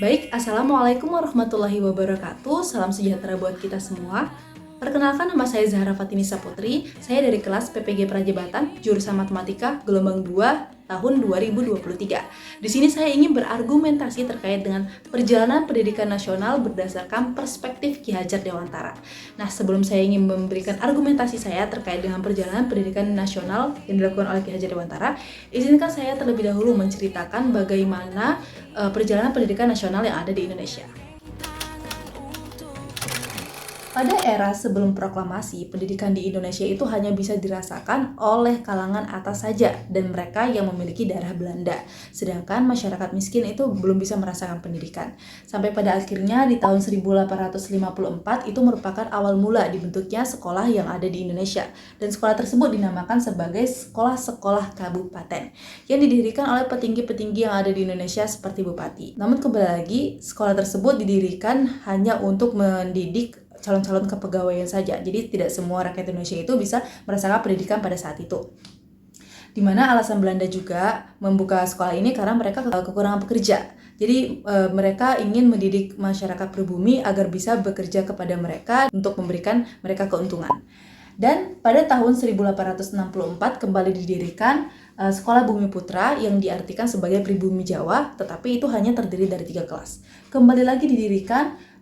Baik, Assalamualaikum warahmatullahi wabarakatuh. Salam sejahtera buat kita semua. Perkenalkan, nama saya Zahra Fatinisa Putri. Saya dari kelas PPG Prajabatan, jurusan Matematika, gelombang 2, tahun 2023. Di sini saya ingin berargumentasi terkait dengan perjalanan pendidikan nasional berdasarkan perspektif Ki Hajar Dewantara. Nah, sebelum saya ingin memberikan argumentasi saya terkait dengan perjalanan pendidikan nasional yang dilakukan oleh Ki Hajar Dewantara, izinkan saya terlebih dahulu menceritakan bagaimana perjalanan pendidikan nasional yang ada di Indonesia. Pada era sebelum proklamasi, pendidikan di Indonesia itu hanya bisa dirasakan oleh kalangan atas saja dan mereka yang memiliki darah Belanda. Sedangkan masyarakat miskin itu belum bisa merasakan pendidikan. Sampai pada akhirnya di tahun 1854 itu merupakan awal mula dibentuknya sekolah yang ada di Indonesia. Dan sekolah tersebut dinamakan sebagai sekolah-sekolah kabupaten yang didirikan oleh petinggi-petinggi yang ada di Indonesia seperti bupati. Namun kembali lagi, sekolah tersebut didirikan hanya untuk mendidik calon-calon kepegawaian saja. Jadi tidak semua rakyat Indonesia itu bisa merasakan pendidikan pada saat itu. Di mana alasan Belanda juga membuka sekolah ini karena mereka kekurangan pekerja. Jadi mereka ingin mendidik masyarakat pribumi agar bisa bekerja kepada mereka untuk memberikan mereka keuntungan. Dan pada tahun 1864 kembali didirikan Sekolah Bumi Putra yang diartikan sebagai pribumi Jawa, tetapi itu hanya terdiri dari 3 kelas. Kembali lagi didirikan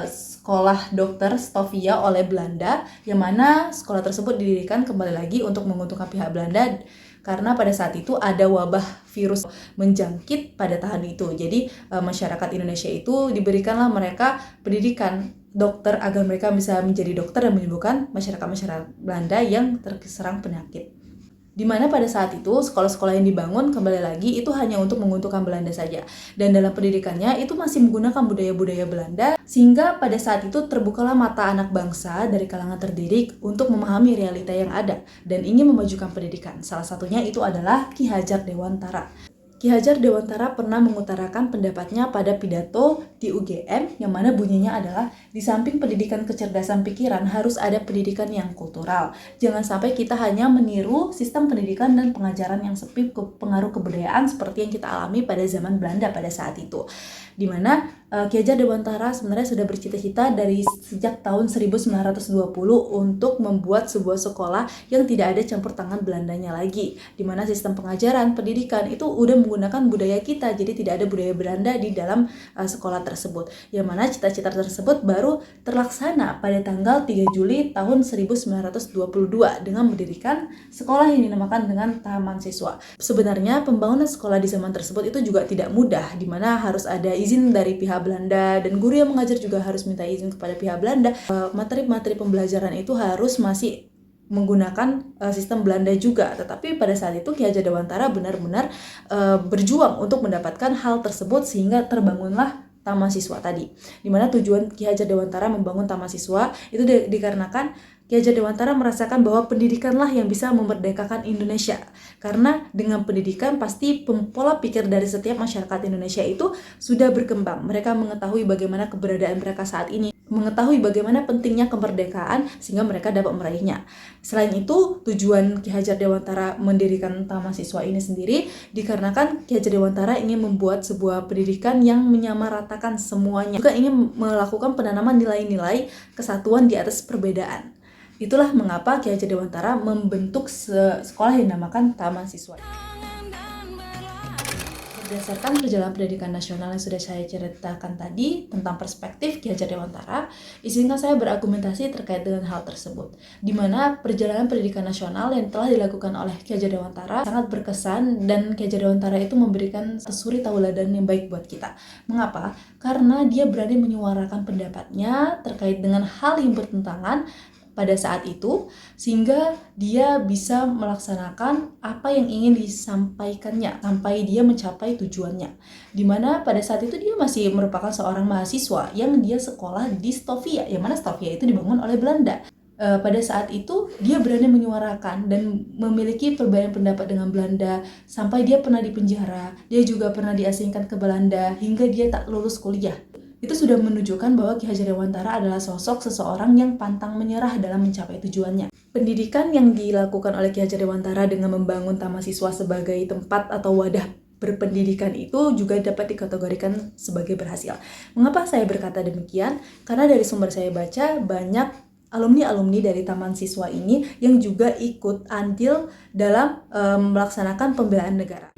Sekolah Dokter Stovia oleh Belanda, yang mana sekolah tersebut didirikan kembali lagi untuk menguntungkan pihak Belanda karena pada saat itu ada wabah virus menjangkit pada tahun itu. Jadi masyarakat Indonesia itu diberikanlah mereka pendidikan dokter agar mereka bisa menjadi dokter dan menyembuhkan masyarakat Belanda yang terserang penyakit. Di mana pada saat itu sekolah-sekolah yang dibangun kembali lagi itu hanya untuk menguntungkan Belanda saja. Dan dalam pendidikannya itu masih menggunakan budaya-budaya Belanda, sehingga pada saat itu terbukalah mata anak bangsa dari kalangan terdidik untuk memahami realita yang ada dan ingin memajukan pendidikan. Salah satunya itu adalah Ki Hajar Dewantara. Ki Hajar Dewantara pernah mengutarakan pendapatnya pada pidato di UGM yang mana bunyinya adalah di samping pendidikan kecerdasan pikiran harus ada pendidikan yang kultural. Jangan sampai kita hanya meniru sistem pendidikan dan pengajaran yang sepi pengaruh kebudayaan seperti yang kita alami pada zaman Belanda pada saat itu. Di mana Ki Hajar Dewantara sebenarnya sudah bercita-cita dari sejak tahun 1920 untuk membuat sebuah sekolah yang tidak ada campur tangan Belandanya lagi, di mana sistem pengajaran pendidikan itu udah menggunakan budaya kita, jadi tidak ada budaya Belanda di dalam sekolah tersebut, yang mana cita-cita tersebut baru terlaksana pada tanggal 3 Juli tahun 1922 dengan mendirikan sekolah yang dinamakan dengan Taman Siswa. Sebenarnya pembangunan sekolah di zaman tersebut itu juga tidak mudah, di mana harus ada izin dari pihak Belanda dan guru yang mengajar juga harus minta izin kepada pihak Belanda. Materi-materi pembelajaran itu harus masih menggunakan sistem Belanda juga, tetapi pada saat itu Ki Hajar Dewantara benar-benar berjuang untuk mendapatkan hal tersebut sehingga terbangunlah Taman Siswa tadi. Dimana tujuan Ki Hajar Dewantara membangun Taman Siswa itu dikarenakan Ki Hajar Dewantara merasakan bahwa pendidikanlah yang bisa memerdekakan Indonesia. Karena dengan pendidikan pasti pola pikir dari setiap masyarakat Indonesia itu sudah berkembang. Mereka mengetahui bagaimana keberadaan mereka saat ini, mengetahui bagaimana pentingnya kemerdekaan sehingga mereka dapat meraihnya. Selain itu, tujuan Ki Hajar Dewantara mendirikan Taman Siswa ini sendiri dikarenakan Ki Hajar Dewantara ingin membuat sebuah pendidikan yang menyamaratakan semuanya. Juga ingin melakukan penanaman nilai-nilai kesatuan di atas perbedaan. Itulah mengapa Ki Hajar Dewantara membentuk sekolah yang dinamakan Taman Siswa. Berdasarkan perjalanan pendidikan nasional yang sudah saya ceritakan tadi tentang perspektif Ki Hajar Dewantara, izinkan saya berargumentasi terkait dengan hal tersebut. Di mana perjalanan pendidikan nasional yang telah dilakukan oleh Ki Hajar Dewantara sangat berkesan dan Ki Hajar Dewantara itu memberikan suri tauladan yang baik buat kita. Mengapa? Karena dia berani menyuarakan pendapatnya terkait dengan hal yang bertentangan pada saat itu, sehingga dia bisa melaksanakan apa yang ingin disampaikannya sampai dia mencapai tujuannya. Dimana pada saat itu dia masih merupakan seorang mahasiswa yang dia sekolah di Stovia, yang mana Stovia itu dibangun oleh Belanda. Pada saat itu dia berani menyuarakan dan memiliki perbedaan pendapat dengan Belanda sampai dia pernah dipenjara, dia juga pernah diasingkan ke Belanda hingga dia tak lulus kuliah. Itu sudah menunjukkan bahwa Ki Hajar Dewantara adalah sosok seseorang yang pantang menyerah dalam mencapai tujuannya. Pendidikan yang dilakukan oleh Ki Hajar Dewantara dengan membangun Taman Siswa sebagai tempat atau wadah berpendidikan itu juga dapat dikategorikan sebagai berhasil. Mengapa saya berkata demikian? Karena dari sumber saya baca banyak alumni-alumni dari Taman Siswa ini yang juga ikut andil dalam melaksanakan pembelaan negara.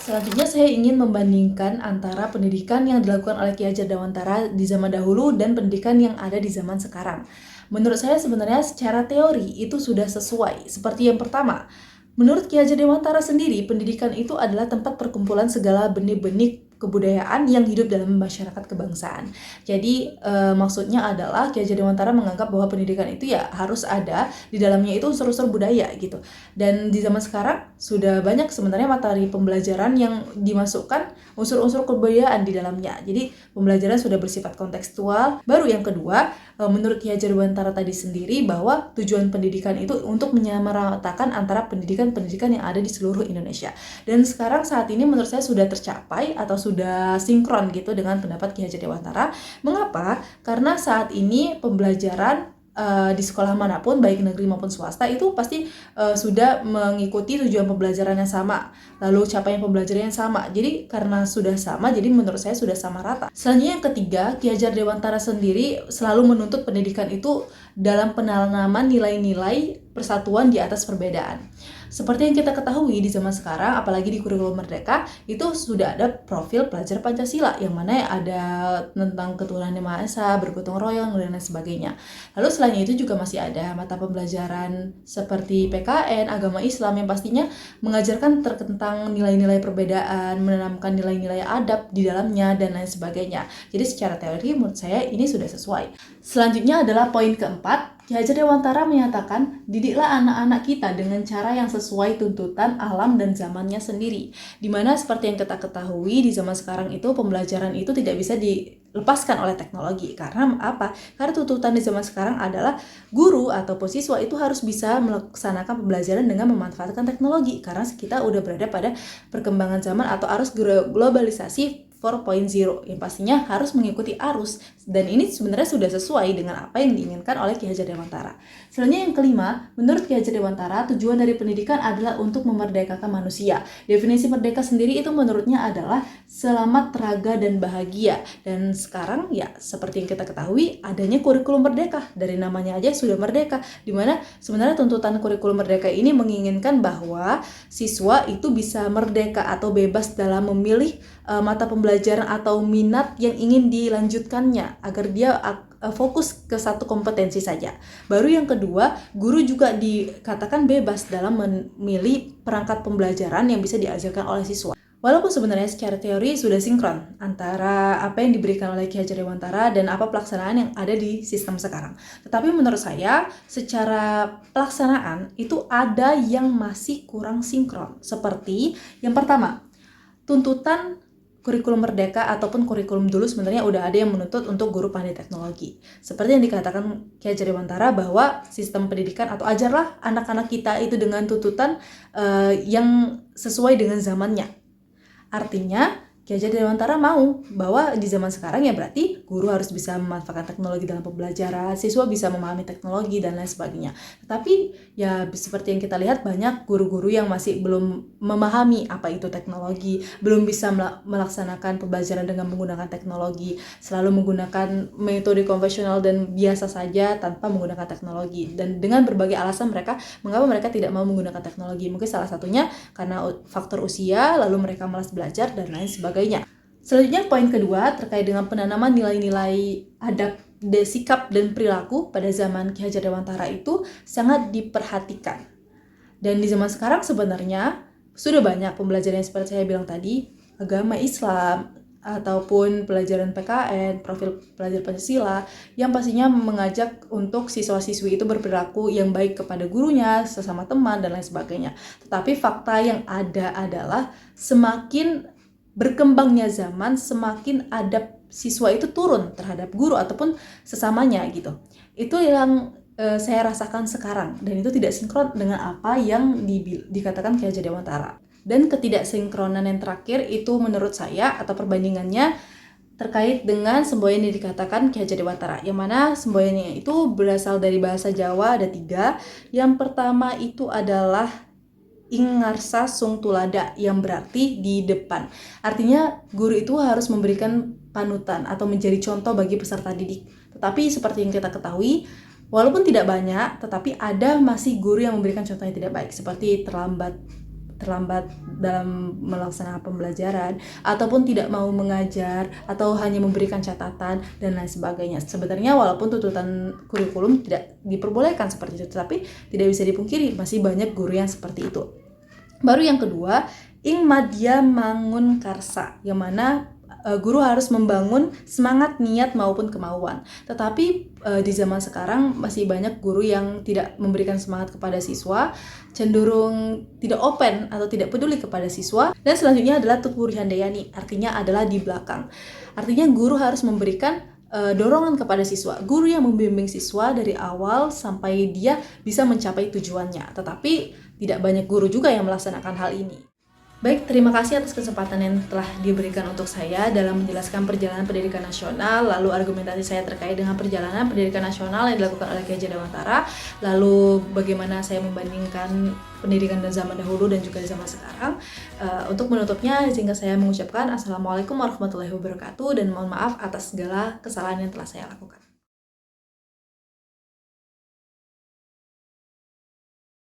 Selanjutnya saya ingin membandingkan antara pendidikan yang dilakukan oleh Ki Hajar Dewantara di zaman dahulu dan pendidikan yang ada di zaman sekarang. Menurut saya sebenarnya secara teori itu sudah sesuai. Seperti yang pertama, menurut Ki Hajar Dewantara sendiri, pendidikan itu adalah tempat perkumpulan segala benih-benih kebudayaan yang hidup dalam masyarakat kebangsaan. Jadi maksudnya adalah Ki Hajar Dewantara menganggap bahwa pendidikan itu ya harus ada di dalamnya itu unsur-unsur budaya gitu. Dan di zaman sekarang sudah banyak sebenarnya materi pembelajaran yang dimasukkan unsur-unsur kebudayaan di dalamnya. Jadi pembelajaran sudah bersifat kontekstual. Baru yang kedua, menurut Ki Hajar Dewantara tadi sendiri bahwa tujuan pendidikan itu untuk menyamaratakan antara pendidikan-pendidikan yang ada di seluruh Indonesia. Dan sekarang saat ini menurut saya sudah tercapai atau sudah sinkron gitu dengan pendapat Ki Hajar Dewantara. Mengapa? Karena saat ini pembelajaran di sekolah manapun baik negeri maupun swasta itu pasti sudah mengikuti tujuan pembelajaran yang sama, lalu capaian pembelajaran yang sama. Jadi karena sudah sama, jadi menurut saya sudah sama rata. Selanjutnya yang ketiga, Ki Hajar Dewantara sendiri selalu menuntut pendidikan itu dalam penanaman nilai-nilai persatuan di atas perbedaan. Seperti yang kita ketahui di zaman sekarang, apalagi di kurikulum Merdeka, itu sudah ada profil pelajar Pancasila, yang mana ada tentang ketuhanan yang Maha Esa, bergotong royong, dan lain sebagainya. Lalu selain itu juga masih ada mata pembelajaran seperti PKN, agama Islam, yang pastinya mengajarkan tentang nilai-nilai perbedaan, menanamkan nilai-nilai adab di dalamnya, dan lain sebagainya. Jadi secara teori menurut saya ini sudah sesuai. Selanjutnya adalah poin keempat, Ki Hajar Dewantara menyatakan, didiklah anak-anak kita dengan cara yang sesuai tuntutan alam dan zamannya sendiri. Dimana seperti yang kita ketahui di zaman sekarang itu pembelajaran itu tidak bisa dilepaskan oleh teknologi. Karena apa? Karena tuntutan di zaman sekarang adalah guru ataupun siswa itu harus bisa melaksanakan pembelajaran dengan memanfaatkan teknologi. Karena kita udah berada pada perkembangan zaman atau arus globalisasi 4.0 yang pastinya harus mengikuti arus, dan ini sebenarnya sudah sesuai dengan apa yang diinginkan oleh Ki Hajar Dewantara. Selanjutnya yang kelima, menurut Ki Hajar Dewantara tujuan dari pendidikan adalah untuk memerdekakan manusia. Definisi merdeka sendiri itu menurutnya adalah selamat, teraga, dan bahagia. Dan sekarang ya seperti yang kita ketahui adanya kurikulum merdeka, dari namanya aja sudah merdeka, dimana sebenarnya tuntutan kurikulum merdeka ini menginginkan bahwa siswa itu bisa merdeka atau bebas dalam memilih mata pembelajaran atau minat yang ingin dilanjutkannya agar dia fokus ke satu kompetensi saja. Baru yang kedua, guru juga dikatakan bebas dalam memilih perangkat pembelajaran yang bisa diajarkan oleh siswa. Walaupun sebenarnya secara teori sudah sinkron antara apa yang diberikan oleh Ki Hajar Dewantara dan apa pelaksanaan yang ada di sistem sekarang. Tetapi menurut saya secara pelaksanaan itu ada yang masih kurang sinkron. Seperti yang pertama, tuntutan kurikulum merdeka ataupun kurikulum dulu sebenarnya udah ada yang menuntut untuk guru pandai teknologi. Seperti yang dikatakan Ki Hajar Dewantara bahwa sistem pendidikan atau ajarlah anak-anak kita itu dengan tuntutan yang sesuai dengan zamannya. Artinya Ki Hajar Dewantara mau bahwa di zaman sekarang ya berarti guru harus bisa memanfaatkan teknologi dalam pembelajaran, siswa bisa memahami teknologi dan lain sebagainya. Tetapi ya seperti yang kita lihat banyak guru-guru yang masih belum memahami apa itu teknologi, belum bisa melaksanakan pembelajaran dengan menggunakan teknologi, selalu menggunakan metode konvensional dan biasa saja tanpa menggunakan teknologi. Dan dengan berbagai alasan mengapa mereka tidak mau menggunakan teknologi. Mungkin salah satunya karena faktor usia, lalu mereka malas belajar dan lain sebagainya. Selanjutnya poin kedua terkait dengan penanaman nilai-nilai adab, sikap dan perilaku pada zaman Ki Hajar Dewantara itu sangat diperhatikan. Dan di zaman sekarang sebenarnya sudah banyak pembelajaran yang seperti saya bilang tadi, agama Islam ataupun pelajaran PKN, profil pelajar Pancasila yang pastinya mengajak untuk siswa-siswi itu berperilaku yang baik kepada gurunya, sesama teman dan lain sebagainya. Tetapi fakta yang ada adalah semakin berkembangnya zaman, semakin adab siswa itu turun terhadap guru ataupun sesamanya gitu. Itu yang saya rasakan sekarang, dan itu tidak sinkron dengan apa yang dikatakan Ki Hajar Dewantara. Dan ketidaksinkronan yang terakhir itu menurut saya atau perbandingannya terkait dengan semboyan yang dikatakan Ki Hajar Dewantara, yang mana semboyannya itu berasal dari bahasa Jawa ada 3. Yang pertama itu adalah ing ngarsa sung tulada, yang berarti di depan. Artinya guru itu harus memberikan panutan atau menjadi contoh bagi peserta didik. Tetapi seperti yang kita ketahui, walaupun tidak banyak, tetapi ada masih guru yang memberikan contoh yang tidak baik, seperti terlambat dalam melaksanakan pembelajaran, ataupun tidak mau mengajar, atau hanya memberikan catatan, dan lain sebagainya. Sebenarnya walaupun tuntutan kurikulum tidak diperbolehkan seperti itu, tetapi tidak bisa dipungkiri masih banyak guru yang seperti itu. Baru yang kedua, ing madya mangun karsa, yang mana guru harus membangun semangat, niat maupun kemauan. Tetapi di zaman sekarang masih banyak guru yang tidak memberikan semangat kepada siswa, cenderung tidak open atau tidak peduli kepada siswa. Dan selanjutnya adalah tutpuri handayani, artinya adalah di belakang. Artinya guru harus memberikan dorongan kepada siswa, guru yang membimbing siswa dari awal sampai dia bisa mencapai tujuannya. Tetapi tidak banyak guru juga yang melaksanakan hal ini. Baik, terima kasih atas kesempatan yang telah diberikan untuk saya dalam menjelaskan perjalanan pendidikan nasional, lalu argumentasi saya terkait dengan perjalanan pendidikan nasional yang dilakukan oleh Ki Hajar Dewantara, lalu bagaimana saya membandingkan pendidikan dan zaman dahulu dan juga di zaman sekarang. Untuk menutupnya, sehingga saya mengucapkan Assalamualaikum warahmatullahi wabarakatuh, dan mohon maaf atas segala kesalahan yang telah saya lakukan.